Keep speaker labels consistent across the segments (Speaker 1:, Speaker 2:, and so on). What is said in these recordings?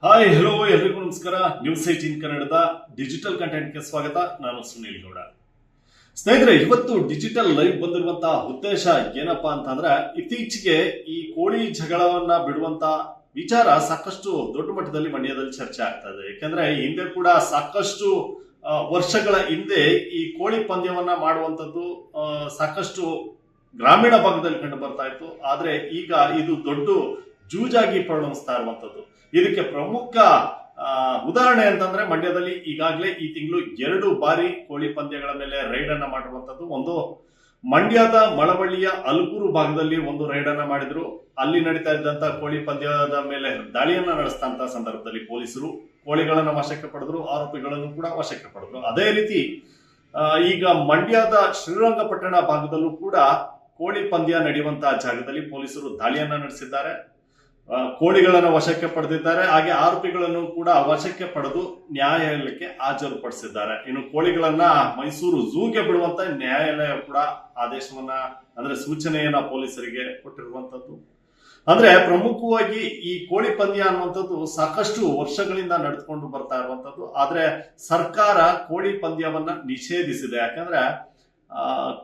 Speaker 1: Hi hello ಎಲ್ರಿಗೂ ನಮಸ್ಕಾರ. News 18 ಕನ್ನಡದ ಡಿಜಿಟಲ್ ಕಂಟೆಂಟ್ಗೆ ಸ್ವಾಗತ. ನಾನು ಸುನೀಲ್ ಗೌಡ. ಸ್ನೇಹಿತರೆ, ಇವತ್ತು ಡಿಜಿಟಲ್ ಲೈವ್ ಬಂದಿರುವಂತಹ ಉದ್ದೇಶ ಏನಪ್ಪಾ ಅಂತಂದ್ರೆ, ಇತ್ತೀಚೆಗೆ ಈ ಕೋಳಿ ಜಗಳವನ್ನ ಬಿಡುವಂತ ವಿಚಾರ ಸಾಕಷ್ಟು ದೊಡ್ಡ ಮಟ್ಟದಲ್ಲಿ ಮಂಡ್ಯದಲ್ಲಿ ಚರ್ಚೆ ಆಗ್ತಾ ಇದೆ. ಯಾಕಂದ್ರೆ ಹಿಂದೆ ಕೂಡ ಸಾಕಷ್ಟು ವರ್ಷಗಳ ಹಿಂದೆ ಈ ಕೋಳಿ ಪಂದ್ಯವನ್ನ ಮಾಡುವಂತದ್ದು ಸಾಕಷ್ಟು ಗ್ರಾಮೀಣ ಭಾಗದಲ್ಲಿ ಕಂಡು ಬರ್ತಾ ಇತ್ತು. ಆದ್ರೆ ಈಗ ಇದು ದೊಡ್ಡ ಜೂಜಾಗಿ ಪರಿಣಮಿಸ್ತಾ ಇರುವಂತದ್ದು. ಇದಕ್ಕೆ ಪ್ರಮುಖ ಉದಾಹರಣೆ ಅಂತಂದ್ರೆ, ಮಂಡ್ಯದಲ್ಲಿ ಈಗಾಗಲೇ ಈ ತಿಂಗಳು 2 ಬಾರಿ ಕೋಳಿ ಪಂದ್ಯಗಳ ಮೇಲೆ ರೈಡ್ ಅನ್ನ ಮಾಡಿರುವಂತದ್ದು. ಒಂದು ಮಂಡ್ಯದ ಮಳವಳ್ಳಿಯ ಅಲ್ಗೂರು ಭಾಗದಲ್ಲಿ ಒಂದು ರೈಡ್ ಅನ್ನ ಮಾಡಿದ್ರು. ಅಲ್ಲಿ ನಡೀತಾ ಇದ್ದಂತ ಕೋಳಿ ಪಂದ್ಯದ ಮೇಲೆ ದಾಳಿಯನ್ನ ನಡೆಸಿದಂತ ಸಂದರ್ಭದಲ್ಲಿ ಪೊಲೀಸರು ಕೋಳಿಗಳನ್ನ ವಶಕ್ಕೆ ಪಡೆದ್ರು, ಆರೋಪಿಗಳನ್ನು ಕೂಡ ವಶಕ್ಕೆ ಪಡೆದ್ರು. ಅದೇ ರೀತಿ ಈಗ ಮಂಡ್ಯದ ಶ್ರೀರಂಗಪಟ್ಟಣ ಭಾಗದಲ್ಲೂ ಕೂಡ ಕೋಳಿ ಪಂದ್ಯ ನಡೆಯುವಂತಹ ಜಾಗದಲ್ಲಿ ಪೊಲೀಸರು ದಾಳಿಯನ್ನ ನಡೆಸಿದ್ದಾರೆ, ಕೋಳಿಗಳನ್ನ ವಶಕ್ಕೆ ಪಡೆದಿದ್ದಾರೆ. ಹಾಗೆ ಆರೋಪಿಗಳನ್ನು ಕೂಡ ವಶಕ್ಕೆ ಪಡೆದು ನ್ಯಾಯಾಲಯಕ್ಕೆ ಹಾಜರುಪಡಿಸಿದ್ದಾರೆ. ಇನ್ನು ಕೋಳಿಗಳನ್ನ ಮೈಸೂರು ಝೂಗೆ ಬಿಡುವಂತ ನ್ಯಾಯಾಲಯ ಕೂಡ ಆದೇಶವನ್ನ ಅಂದ್ರೆ ಸೂಚನೆಯನ್ನ ಪೊಲೀಸರಿಗೆ ಕೊಟ್ಟಿರುವಂತದ್ದು. ಅಂದ್ರೆ ಪ್ರಮುಖವಾಗಿ ಈ ಕೋಳಿ ಪಂದ್ಯ ಅನ್ನುವಂಥದ್ದು ಸಾಕಷ್ಟು ವರ್ಷಗಳಿಂದ ನಡೆದುಕೊಂಡು ಬರ್ತಾ ಇರುವಂತದ್ದು. ಆದ್ರೆ ಸರ್ಕಾರ ಕೋಳಿ ಪಂದ್ಯವನ್ನ ನಿಷೇಧಿಸಿದೆ. ಯಾಕಂದ್ರೆ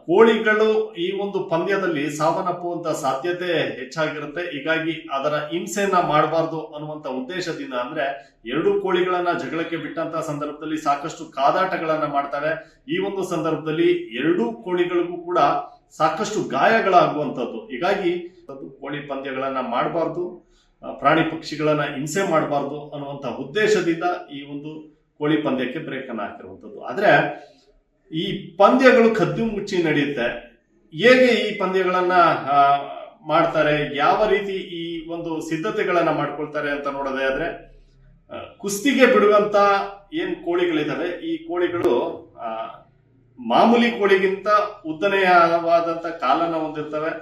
Speaker 1: ಕೋಳಿಗಳು ಈ ಒಂದು ಪಂದ್ಯದಲ್ಲಿ ಸಾವನ್ನಪ್ಪುವಂತ ಸಾಧ್ಯತೆ ಹೆಚ್ಚಾಗಿರುತ್ತೆ. ಹೀಗಾಗಿ ಅದರ ಹಿಂಸೆಯನ್ನ ಮಾಡಬಾರ್ದು ಅನ್ನುವಂತ ಉದ್ದೇಶದಿಂದ, ಅಂದ್ರೆ 2 ಕೋಳಿಗಳನ್ನ ಜಗಳಕ್ಕೆ ಬಿಟ್ಟಂತ ಸಂದರ್ಭದಲ್ಲಿ ಸಾಕಷ್ಟು ಕಾದಾಟಗಳನ್ನ ಮಾಡ್ತಾರೆ. ಈ ಒಂದು ಸಂದರ್ಭದಲ್ಲಿ 2 ಕೋಳಿಗಳಿಗೂ ಕೂಡ ಸಾಕಷ್ಟು ಗಾಯಗಳಾಗುವಂತದ್ದು. ಹೀಗಾಗಿ ಕೋಳಿ ಪಂದ್ಯಗಳನ್ನ ಮಾಡಬಾರ್ದು, ಪ್ರಾಣಿ ಪಕ್ಷಿಗಳನ್ನ ಹಿಂಸೆ ಮಾಡಬಾರ್ದು ಅನ್ನುವಂತ ಉದ್ದೇಶದಿಂದ ಈ ಒಂದು ಕೋಳಿ ಪಂದ್ಯಕ್ಕೆ ಬ್ರೇಕ್ ಅನ್ನ ಹಾಕಿರುವಂತದ್ದು. ಆದ್ರೆ ಈ ಪಂದ್ಯಗಳು ಕದ್ದು ಮುಚ್ಚಿ ನಡೆಯುತ್ತೆ. ಹೇಗೆ ಈ ಪಂದ್ಯಗಳನ್ನ ಮಾಡ್ತಾರೆ, ಯಾವ ರೀತಿ ಈ ಒಂದು ಸಿದ್ಧತೆಗಳನ್ನ ಮಾಡ್ಕೊಳ್ತಾರೆ ಅಂತ ನೋಡೋದೇ ಆದ್ರೆ, ಕುಸ್ತಿಗೆ ಬಿಡುವಂತ ಏನ್ ಕೋಳಿಗಳಿದಾವೆ, ಈ ಕೋಳಿಗಳು ಮಾಮೂಲಿ ಕೋಳಿಗಿಂತ ಉದ್ದನೆಯವಾದಂತ ಕಾಲನ್ನ ಹೊಂದಿರ್ತವೆ.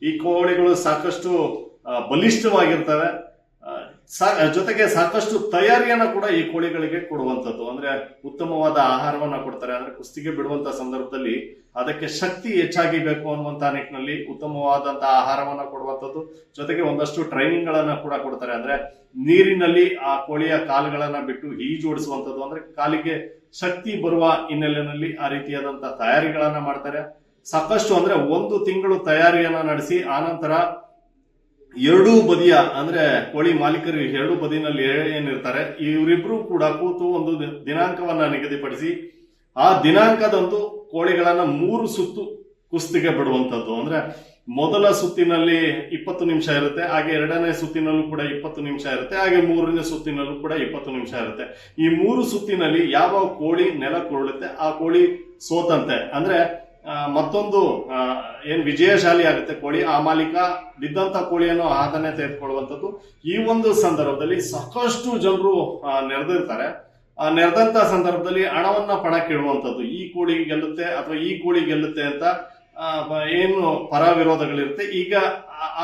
Speaker 1: ಈ ಕೋಳಿಗಳು ಸಾಕಷ್ಟು ಬಲಿಷ್ಠವಾಗಿರ್ತವೆ. ಜೊತೆಗೆ ಸಾಕಷ್ಟು ತಯಾರಿಯನ್ನ ಕೂಡ ಈ ಕೋಳಿಗಳಿಗೆ ಕೊಡುವಂತದ್ದು. ಅಂದ್ರೆ ಉತ್ತಮವಾದ ಆಹಾರವನ್ನ ಕೊಡ್ತಾರೆ. ಅಂದ್ರೆ ಕುಸ್ತಿಗೆ ಬಿಡುವಂತ ಸಂದರ್ಭದಲ್ಲಿ ಅದಕ್ಕೆ ಶಕ್ತಿ ಹೆಚ್ಚಾಗಿ ಬೇಕು ಅನ್ನುವಂತ ನಿಟ್ಟಿನಲ್ಲಿ ಉತ್ತಮವಾದಂತಹ ಆಹಾರವನ್ನ ಕೊಡುವಂತದ್ದು. ಜೊತೆಗೆ ಒಂದಷ್ಟು ಟ್ರೈನಿಂಗ್ ಗಳನ್ನ ಕೂಡ ಕೊಡ್ತಾರೆ. ಅಂದ್ರೆ ನೀರಿನಲ್ಲಿ ಆ ಕೋಳಿಯ ಕಾಲುಗಳನ್ನ ಬಿಟ್ಟು ಈಜೋಡಿಸುವಂತದ್ದು. ಅಂದ್ರೆ ಕಾಲಿಗೆ ಶಕ್ತಿ ಬರುವ ಹಿನ್ನೆಲೆಯಲ್ಲಿ ಆ ರೀತಿಯಾದಂತಹ ತಯಾರಿಗಳನ್ನ ಮಾಡ್ತಾರೆ. ಸಾಕಷ್ಟು ಅಂದ್ರೆ 1 ತಿಂಗಳು ತಯಾರಿಯನ್ನ ನಡೆಸಿ ಆನಂತರ 2 ಬದಿಯ ಅಂದ್ರೆ ಕೋಳಿ ಮಾಲೀಕರು 2 ಬದಿನಲ್ಲಿ ಏನಿರ್ತಾರೆ, ಇವರಿಬ್ರು ಕೂಡ ಕೂತು ಒಂದು ದಿನಾಂಕವನ್ನ ನಿಗದಿಪಡಿಸಿ ಆ ದಿನಾಂಕದಂದು ಕೋಳಿಗಳನ್ನ 3 ಸುತ್ತು ಕುಸ್ತಿಗೆ ಬಿಡುವಂತದ್ದು. ಅಂದ್ರೆ ಮೊದಲ ಸುತ್ತಿನಲ್ಲಿ 20 ನಿಮಿಷ ಇರುತ್ತೆ, ಹಾಗೆ 2ನೇ ಸುತ್ತಿನಲ್ಲೂ ಕೂಡ 20 ನಿಮಿಷ ಇರುತ್ತೆ, ಹಾಗೆ 3ನೇ ಸುತ್ತಿನಲ್ಲೂ ಕೂಡ 20 ನಿಮಿಷ ಇರುತ್ತೆ. ಈ 3 ಸುತ್ತಿನಲ್ಲಿ ಯಾವ ಕೋಳಿ ನೆಲಕ್ಕುರುಳುತ್ತೆ ಆ ಕೋಳಿ ಸೋತಂತೆ. ಅಂದ್ರೆ ಮತ್ತೊಂದು ಏನ್ ವಿಜಯಶಾಲಿ ಆಗುತ್ತೆ ಕೋಳಿ, ಆ ಮಾಲೀಕ ಬಿದ್ದಂತ ಕೋಳಿಯನ್ನು ಆದನೆ ತೆಗೆದುಕೊಳ್ಳುವಂಥದ್ದು. ಈ ಒಂದು ಸಂದರ್ಭದಲ್ಲಿ ಸಾಕಷ್ಟು ಜನರು ನೆರೆದಿರ್ತಾರೆ. ನೆರೆದಂತ ಸಂದರ್ಭದಲ್ಲಿ ಹಣವನ್ನ ಪಣಕ್ಕಿಡುವಂಥದ್ದು. ಈ ಕೋಳಿ ಗೆಲ್ಲುತ್ತೆ ಅಥವಾ ಈ ಕೋಳಿ ಗೆಲ್ಲುತ್ತೆ ಅಂತ ಏನು ಪರ ವಿರೋಧಗಳಿರುತ್ತೆ. ಈಗ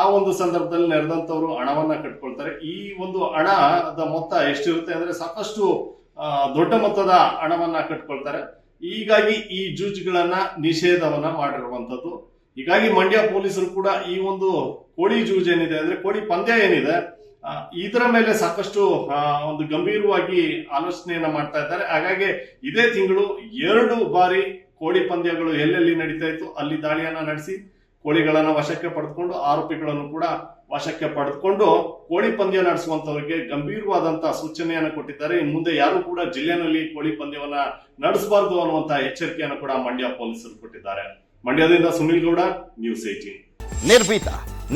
Speaker 1: ಆ ಒಂದು ಸಂದರ್ಭದಲ್ಲಿ ನೆರೆದಂತವ್ರು ಹಣವನ್ನ ಕಟ್ಕೊಳ್ತಾರೆ. ಈ ಒಂದು ಹಣದ ಮೊತ್ತ ಎಷ್ಟಿರುತ್ತೆ ಅಂದ್ರೆ ಸಾಕಷ್ಟು ದೊಡ್ಡ ಮೊತ್ತದ ಹಣವನ್ನ ಕಟ್ಕೊಳ್ತಾರೆ. ಹೀಗಾಗಿ ಈ ಜೂಜುಗಳನ್ನ ನಿಷೇಧವನ್ನ ಮಾಡಿರುವಂತದ್ದು. ಹೀಗಾಗಿ ಮಂಡ್ಯ ಪೊಲೀಸರು ಕೂಡ ಈ ಒಂದು ಕೋಳಿ ಜೂಜ್ ಏನಿದೆ ಅಂದ್ರೆ ಕೋಳಿ ಪಂದ್ಯ ಏನಿದೆ ಇದರ ಮೇಲೆ ಸಾಕಷ್ಟು ಒಂದು ಗಂಭೀರವಾಗಿ ಆಲೋಚನೆಯನ್ನ ಮಾಡ್ತಾ ಇದ್ದಾರೆ. ಹಾಗಾಗಿ ಇದೇ ತಿಂಗಳು 2 ಬಾರಿ ಕೋಳಿ ಪಂದ್ಯಗಳು ಎಲ್ಲೆಲ್ಲಿ ನಡೀತಾ ಇತ್ತು ಅಲ್ಲಿ ದಾಳಿಯನ್ನ ನಡೆಸಿ ಕೋಳಿಗಳನ್ನ ವಶಕ್ಕೆ ಪಡೆದುಕೊಂಡು ಆರೋಪಿಗಳನ್ನು ಕೂಡ ವಶಕ್ಕೆ ಪಡೆದುಕೊಂಡು ಕೋಳಿ ಪಂದ್ಯ ನಡೆಸುವಂತವರಿಗೆ ಗಂಭೀರವಾದಂತಹ ಸೂಚನೆಯನ್ನು ಕೊಟ್ಟಿದ್ದಾರೆ. ಇನ್ನು ಮುಂದೆ ಯಾರು ಕೂಡ ಜಿಲ್ಲೆನಲ್ಲಿ ಕೋಳಿ ಪಂದ್ಯವನ್ನ ನಡೆಸಬಾರದು ಅನ್ನುವಂತ ಎಚ್ಚರಿಕೆಯನ್ನು ಕೂಡ ಮಂಡ್ಯ ಪೊಲೀಸರು ಕೊಟ್ಟಿದ್ದಾರೆ. ಮಂಡ್ಯದಿಂದ ಸುನೀಲ್ ಗೌಡ, ನ್ಯೂಸ್ 18.
Speaker 2: ನಿರ್ಭೀತ,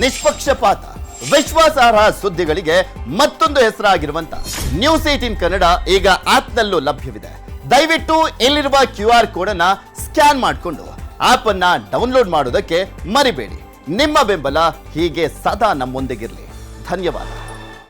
Speaker 2: ನಿಷ್ಪಕ್ಷಪಾತ, ವಿಶ್ವಾಸಾರ್ಹ ಸುದ್ದಿಗಳಿಗೆ ಮತ್ತೊಂದು ಹೆಸರಾಗಿರುವಂತ ನ್ಯೂಸ್ 18 ಕನ್ನಡ ಈಗ ಆಪ್ನಲ್ಲೂ ಲಭ್ಯವಿದೆ. ದಯವಿಟ್ಟು ಇಲ್ಲಿರುವ QR ಕೋಡ್ ಅನ್ನ ಸ್ಕ್ಯಾನ್ ಮಾಡಿಕೊಂಡು ಆಪ್ ಅನ್ನ ಡೌನ್ಲೋಡ್ ಮಾಡೋದಕ್ಕೆ ಮರಿಬೇಡಿ. ನಿಮ್ಮ ಬೆಂಬಲ ಹೀಗೆ ಸದಾ ನಮ್ಮೊಂದಿಗಿರಲಿ. ಧನ್ಯವಾದ.